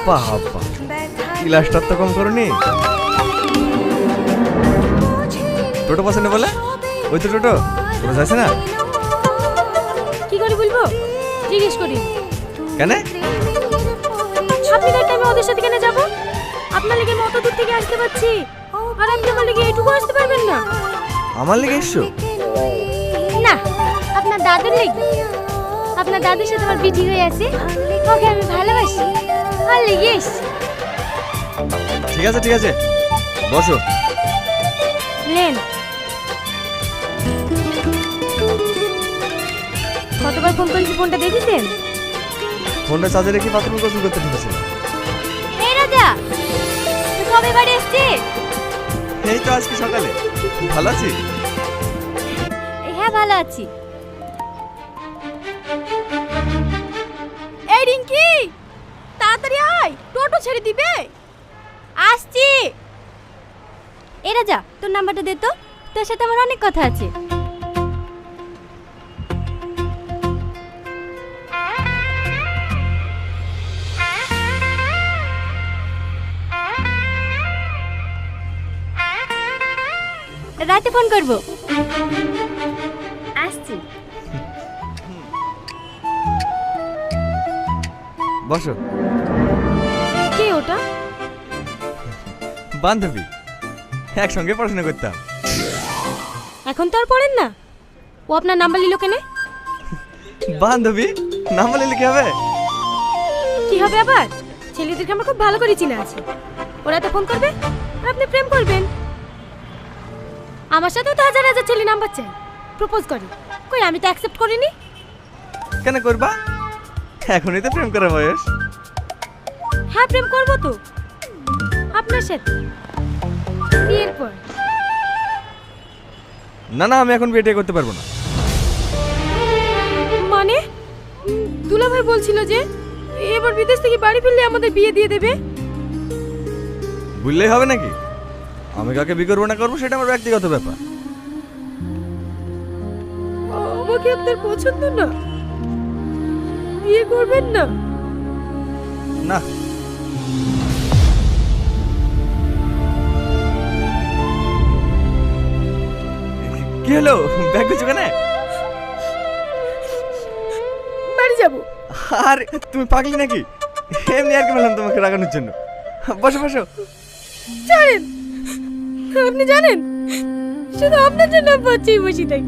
বাবা, ক্লাসটা তো কম করনি। টোটো পছন্দ বলে? ওই তো টোটো ওরা যাচ্ছে না। কি করে বলবো, জিজ্ঞেস করি। কেন? আপনি তার টাইমে ওদের সাথে কেন যাবো? আপনার লেগে আমি অত দূর থেকে আসতে পারছি, আর আপনি আমার লেগে এইটুকু আসতে পারবেন না? আমার লেগে এসছো? না, আপনার দাদুর লেগে। আপনার দাদুর সাথে আমার বিটি হয়ে আছে, ওকে আমি ভালোবাসি, আর লেগে এসছি। ঠিক আছে ঠিক আছে, বসো। নেন। কতবার ফোন করেছি, ফোনটা দেখেছেন? ফোনটা চার্জে রেখে বাথরুম গোসল করতে ঢুকেছে। এই রাজা, তুই কবে বাড়ি এসছিস? এই তো আজকে সকালে। ভালো আছি? হ্যাঁ ভালো আছি। এই রিঙ্কি, তাড়াতাড়ি আয়, টোটো ছেড়ে দিবে। আসছি। এই রাজা, তোর নাম্বারটা দে তো, তোর সাথে আমার অনেক কথা আছে। রাতে ফোন করব। আসছি। বসো। কে ওটা? বান্ধবী, একসঙ্গে পড়াশোনা করতাম। এখন তো আর পড়েন না। ও আপনার নাম্বার নিল কেন? বান্ধবী নাম বলে কি হবে? কি হবে আবার? ছেলেদেরকে আমার খুব ভালো করে চিনা আছে। ওরা তো ফোন করবে আর আপনি প্রেম করবেন। আমার সাথেও তো হাজার হাজার ছেলে নাম্বার চাই, প্রপোজ করে। কই, আমি তো অ্যাকসেপ্ট করিনি। কেন করবা? এখনই তো প্রেম করার বয়স। হ্যাঁ, প্রেম করবো তো আপনার সাথে, বিয়ের পর। না না, আমি এখন বিয়ে করতে পারবো না। মানে দুলাভাই বলছিল যে এবার বিদেশ থেকে বাড়ি ফিরলে আমাদের বিয়ে দিয়ে দেবে। বুঝলেই হবে নাকি? আমি কাকে বিয়ে করবো না করবো সেটা আমার ব্যক্তিগত ব্যাপার। আমাকে আপনার পছন্দ না? বিয়ে করবেন না? না। কি হলো, ব্যাগ গুছো কেন? বাড়ি যাব। আর তুমি পাগলি নাকি? এমনি আর কি বললাম তোমাকে রাগানোর জন্য। বসো বসো। ছাড়েন, আপনি জানেন শুধু আপনার জন্য আমি বসি থাকি।